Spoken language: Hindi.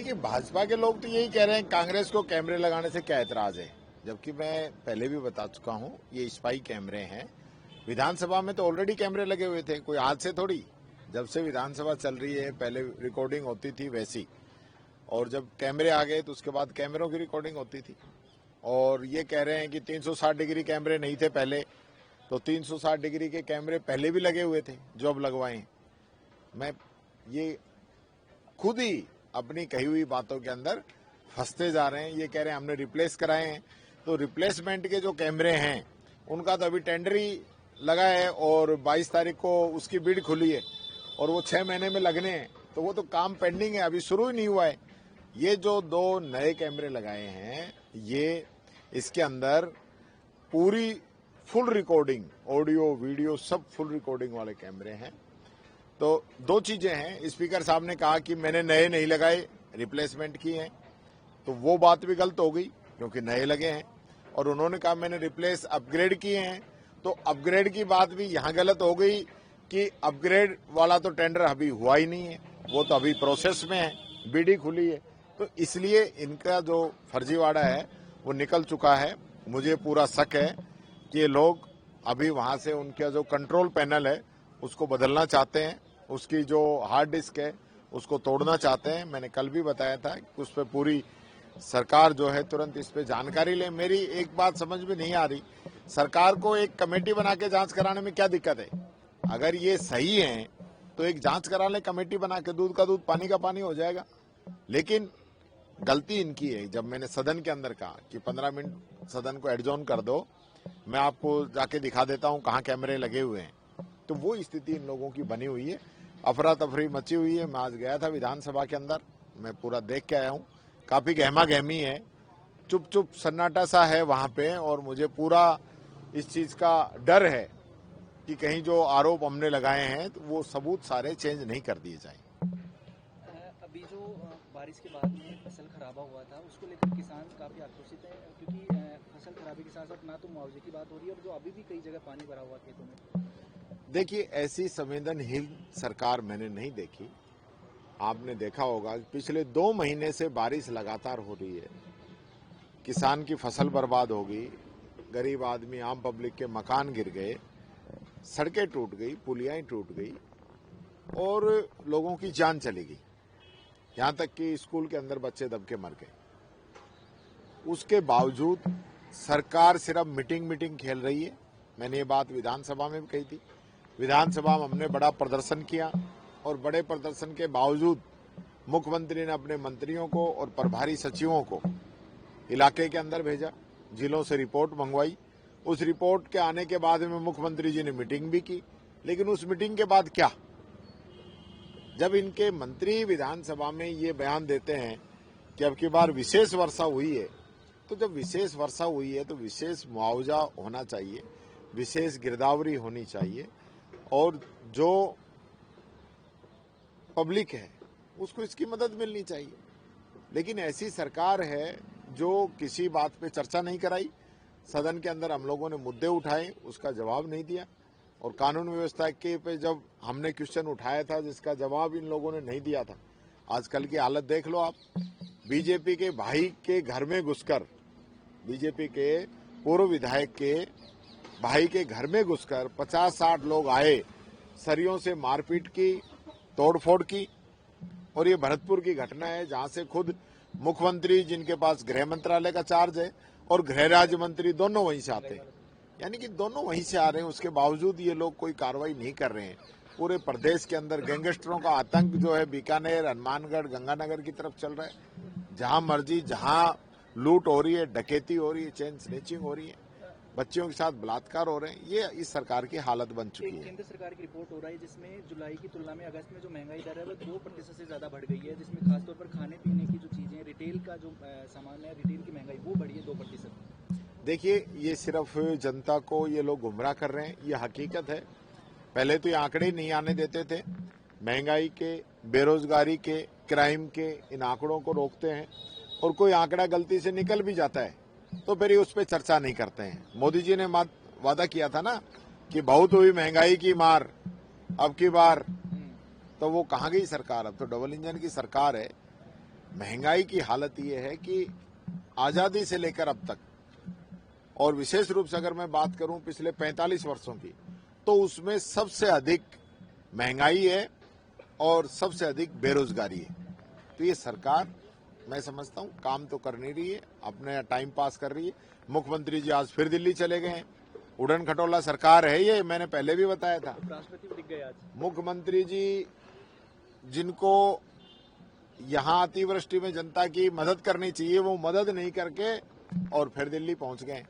देखिए, भाजपा के लोग तो यही कह रहे हैं कांग्रेस को कैमरे लगाने से क्या एतराज है, जबकि मैं पहले भी बता चुका हूं ये स्पाई कैमरे हैं। विधानसभा में तो ऑलरेडी कैमरे लगे हुए थे, कोई आज से थोड़ी। जब से विधानसभा चल रही है पहले रिकॉर्डिंग होती थी वैसी, और जब कैमरे आ गए तो उसके बाद कैमरों की रिकॉर्डिंग होती थी। और ये कह रहे हैं कि 360 डिग्री कैमरे नहीं थे पहले, तो 360 डिग्री के कैमरे पहले भी लगे हुए थे जो अब लगवाए। मैं ये खुद ही अपनी कही हुई बातों के अंदर फंसते जा रहे हैं। ये कह रहे हैं हमने रिप्लेस कराए हैं, तो रिप्लेसमेंट के जो कैमरे हैं उनका तो अभी टेंडर ही लगा है और 22 तारीख को उसकी बिड खुली है और वो 6 महीने में लगने हैं, तो वो तो काम पेंडिंग है, अभी शुरू ही नहीं हुआ है। ये जो 2 नए कैमरे लगाए हैं, ये इसके अंदर पूरी फुल रिकॉर्डिंग, ऑडियो वीडियो सब फुल रिकॉर्डिंग वाले कैमरे हैं। तो 2 चीजें हैं। स्पीकर साहब ने कहा कि मैंने नए नहीं लगाए, रिप्लेसमेंट किए हैं, तो वो बात भी गलत हो गई क्योंकि नए लगे हैं। और उन्होंने कहा मैंने रिप्लेस अपग्रेड किए हैं, तो अपग्रेड की बात भी यहाँ गलत हो गई कि अपग्रेड वाला तो टेंडर अभी हुआ ही नहीं है, वो तो अभी प्रोसेस में है, बिड खुली है। तो इसलिए इनका जो फर्जीवाड़ा है वो निकल चुका है। मुझे पूरा शक है कि ये लोग अभी वहां से उनका जो कंट्रोल पैनल है उसको बदलना चाहते हैं, उसकी जो हार्ड डिस्क है उसको तोड़ना चाहते हैं। मैंने कल भी बताया था कि उस पर पूरी सरकार जो है तुरंत इस पे जानकारी ले। मेरी एक बात समझ में नहीं आ रही, सरकार को एक कमेटी बना के जांच कराने में क्या दिक्कत है? अगर ये सही है तो एक जांच करा ले कमेटी बना के, दूध का दूध पानी का पानी हो जाएगा। लेकिन गलती इनकी है। जब मैंने सदन के अंदर कहा कि 15 मिनट सदन को एडजॉर्न कर दो, मैं आपको जाके दिखा देता हूं कहां कैमरे लगे हुए हैं, तो वो स्थिति इन लोगों की बनी हुई है। अफरा तफरी मची हुई है। मैं आज गया था विधानसभा के अंदर, मैं पूरा देख के आया हूं। काफी गहमा गहमी है, चुप चुप सन्नाटा सा है वहां पे, और मुझे पूरा इस चीज का डर है कि कहीं जो आरोप हमने लगाए हैं तो वो सबूत सारे चेंज नहीं कर दिए जाएं। अभी जो बारिश के बाद में फसल खराबा हुआ था उसको लेकर किसान काफ़ी आक्रोशित है, क्योंकि फसल खराबे के साथ साथ ना तो मुआवजे की बात हो रही है और जो अभी भी कई जगह पानी भरा हुआ खेतों में। देखिए, ऐसी संवेदनहीन सरकार मैंने नहीं देखी। आपने देखा होगा कि पिछले 2 महीने से बारिश लगातार हो रही है, किसान की फसल बर्बाद हो गई, गरीब आदमी आम पब्लिक के मकान गिर गए, सड़कें टूट गई, पुलियाएं टूट गई और लोगों की जान चली गई। यहां तक कि स्कूल के अंदर बच्चे दब के मर गए। उसके बावजूद सरकार सिर्फ मीटिंग खेल रही है। मैंने ये बात विधानसभा में भी कही थी। विधानसभा में हमने बड़ा प्रदर्शन किया और बड़े प्रदर्शन के बावजूद मुख्यमंत्री ने अपने मंत्रियों को और प्रभारी सचिवों को इलाके के अंदर भेजा, जिलों से रिपोर्ट मंगवाई। उस रिपोर्ट के आने के बाद में मुख्यमंत्री जी ने मीटिंग भी की, लेकिन उस मीटिंग के बाद क्या? जब इनके मंत्री विधानसभा में ये बयान देते हैं कि अब की बार विशेष वर्षा हुई है, तो जब विशेष वर्षा हुई है तो विशेष मुआवजा होना चाहिए, विशेष गिरदावरी होनी चाहिए, और जो पब्लिक है उसको इसकी मदद मिलनी चाहिए। लेकिन ऐसी सरकार है जो किसी बात पे चर्चा नहीं कराई। सदन के अंदर हम लोगों ने मुद्दे उठाए, उसका जवाब नहीं दिया। और कानून व्यवस्था के पे जब हमने क्वेश्चन उठाया था जिसका जवाब इन लोगों ने नहीं दिया था। आजकल की हालत देख लो आप, बीजेपी के भाई के घर में घुसकर, बीजेपी के पूर्व विधायक के भाई के घर में घुसकर 50-60 लोग आए, सरियों से मारपीट की, तोड़फोड़ की। और ये भरतपुर की घटना है जहां से खुद मुख्यमंत्री, जिनके पास गृह मंत्रालय का चार्ज है, और गृह राज्य मंत्री दोनों वहीं से आते हैं, यानी कि दोनों वहीं से आ रहे हैं। उसके बावजूद ये लोग कोई कार्रवाई नहीं कर रहे हैं। पूरे प्रदेश के अंदर गैंगस्टरों का आतंक जो है बीकानेर, हनुमानगढ़, गंगानगर की तरफ चल रहा है। जहां मर्जी जहां लूट हो रही है, डकैती हो रही है, चेन स्नैचिंग हो रही है, बच्चियों के साथ बलात्कार हो रहे हैं। ये इस सरकार की हालत बन चुकी है। केंद्र सरकार की रिपोर्ट हो रहा है जिसमें जुलाई की तुलना में अगस्त में जो महंगाई दर है वो 2% से ज्यादा बढ़ गई है, जिसमें खासतौर पर खाने पीने की जो चीजें, रिटेल का जो सामान है, रिटेल की महंगाई वो बढ़ी है 2%। देखिए, ये सिर्फ जनता को ये लोग गुमराह कर रहे हैं, ये हकीकत है। पहले तो ये आंकड़े नहीं आने देते थे। महंगाई के, बेरोजगारी के, क्राइम के इन आंकड़ों को रोकते हैं, और कोई आंकड़ा गलती से निकल भी जाता है तो फिर उस पर चर्चा नहीं करते हैं। मोदी जी ने वादा किया था ना कि बहुत हुई महंगाई की मार, अब की बार, तो वो कहाँ गई सरकार? अब तो डबल इंजन की सरकार है। महंगाई की हालत ये है कि आजादी से लेकर अब तक, और विशेष रूप से अगर मैं बात करूं पिछले 45 वर्षों की, तो उसमें सबसे अधिक महंगाई है और सबसे अधिक बेरोजगारी है। तो ये सरकार, मैं समझता हूं, काम तो कर नहीं रही है, अपने टाइम पास कर रही है। मुख्यमंत्री जी आज फिर दिल्ली चले गए हैं। उड़न खटोला सरकार है ये, मैंने पहले भी बताया था। उपराष्ट्रपति भी दिख गए आज। मुख्यमंत्री जी, जिनको यहां अतिवृष्टि में जनता की मदद करनी चाहिए, वो मदद नहीं करके और फिर दिल्ली पहुंच गए।